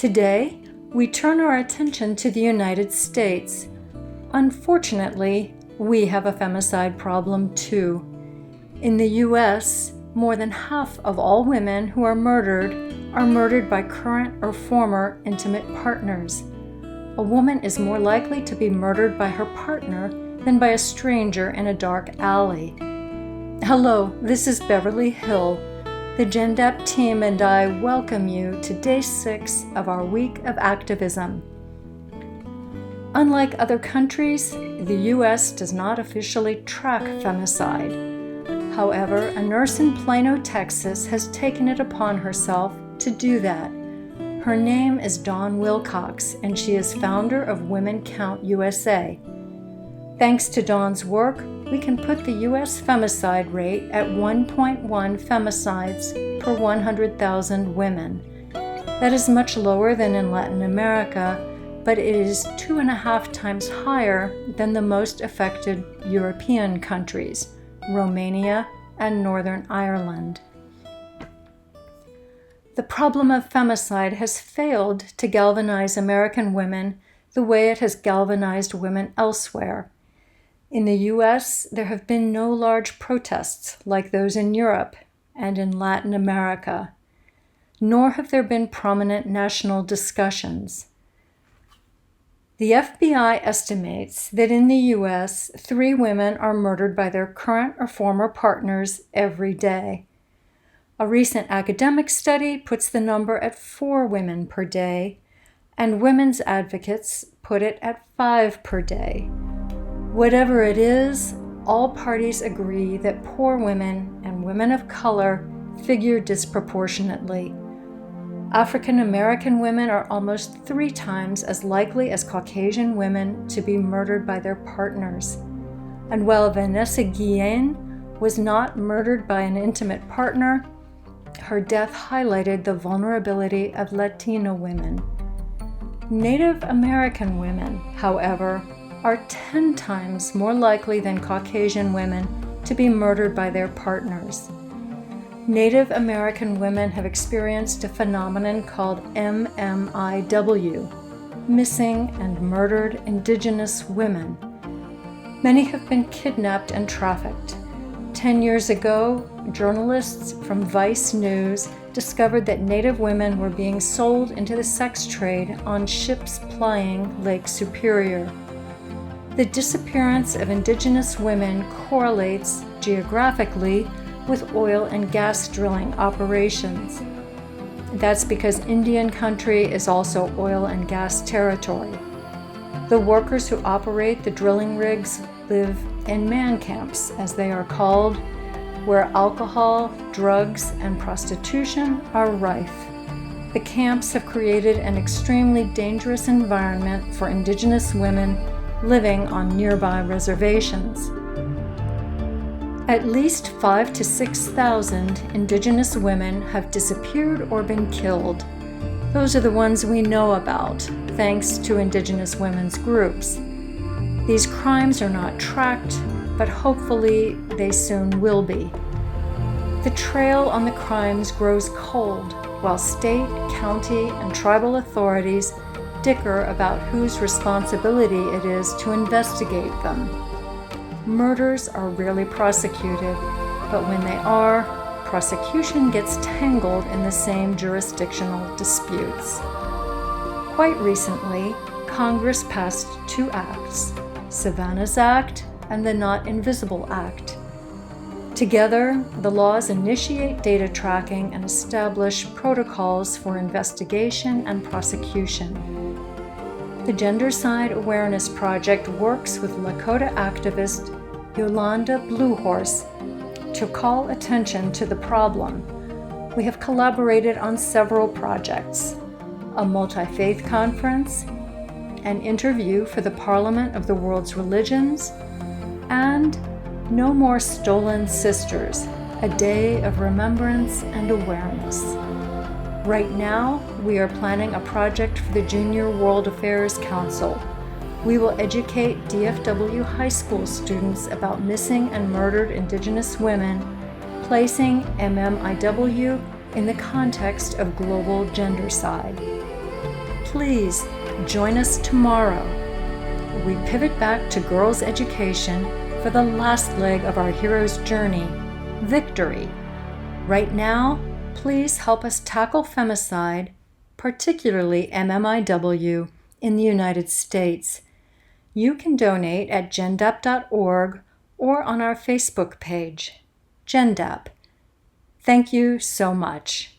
Today, we turn our attention to the United States. Unfortunately, we have a femicide problem too. In the U.S., more than half of all women who are murdered by current or former intimate partners. A woman is more likely to be murdered by her partner than by a stranger in a dark alley. Hello, this is Beverly Hill. The GenDAP team and I welcome you to Day 6 of our week of activism. Unlike other countries, the U.S. does not officially track femicide. However, a nurse in Plano, Texas has taken it upon herself to do that. Her name is Dawn Wilcox, and she is founder of Women Count USA. Thanks to Dawn's work, we can put the U.S. femicide rate at 1.1 femicides per 100,000 women. That is much lower than in Latin America, but it is 2.5 times higher than the most affected European countries, Romania and Northern Ireland. The problem of femicide has failed to galvanize American women the way it has galvanized women elsewhere. In the U.S., there have been no large protests like those in Europe and in Latin America, nor have there been prominent national discussions. The FBI estimates that in the U.S., 3 women are murdered by their current or former partners every day. A recent academic study puts the number at 4 women per day, and women's advocates put it at 5 per day. Whatever it is, all parties agree that poor women and women of color figure disproportionately. African American women are almost 3 times as likely as Caucasian women to be murdered by their partners. And while Vanessa Guillen was not murdered by an intimate partner, her death highlighted the vulnerability of Latino women. Native American women, however, are 10 times more likely than Caucasian women to be murdered by their partners. Native American women have experienced a phenomenon called MMIW, Missing and Murdered Indigenous Women. Many have been kidnapped and trafficked. 10 years ago, journalists from Vice News discovered that Native women were being sold into the sex trade on ships plying Lake Superior. The disappearance of Indigenous women correlates geographically with oil and gas drilling operations. That's because Indian country is also oil and gas territory. The workers who operate the drilling rigs live in man camps, as they are called, where alcohol, drugs, and prostitution are rife. The camps have created an extremely dangerous environment for Indigenous women living on nearby reservations. At least 5,000 to 6,000 Indigenous women have disappeared or been killed. Those are the ones we know about, thanks to Indigenous women's groups. These crimes are not tracked, but hopefully they soon will be. The trail on the crimes grows cold, while state, county, and tribal authorities dicker about whose responsibility it is to investigate them. Murders are rarely prosecuted, but when they are, prosecution gets tangled in the same jurisdictional disputes. Quite recently, Congress passed 2 acts, Savannah's Act and the Not Invisible Act. Together, the laws initiate data tracking and establish protocols for investigation and prosecution. The Gendercide Awareness Project works with Lakota activist Yolanda Bluehorse to call attention to the problem. We have collaborated on several projects: a multi-faith conference, an interview for the Parliament of the World's Religions, and No More Stolen Sisters, a day of remembrance and awareness. Right now, we are planning a project for the Junior World Affairs Council. We will educate DFW high school students about missing and murdered Indigenous women, placing MMIW in the context of global gendercide. please join us tomorrow. We pivot back to girls' education for the last leg of our hero's journey, victory. Right now, please help us tackle femicide, particularly MMIW, in the United States. You can donate at gendap.org or on our Facebook page, Gendap. Thank you so much.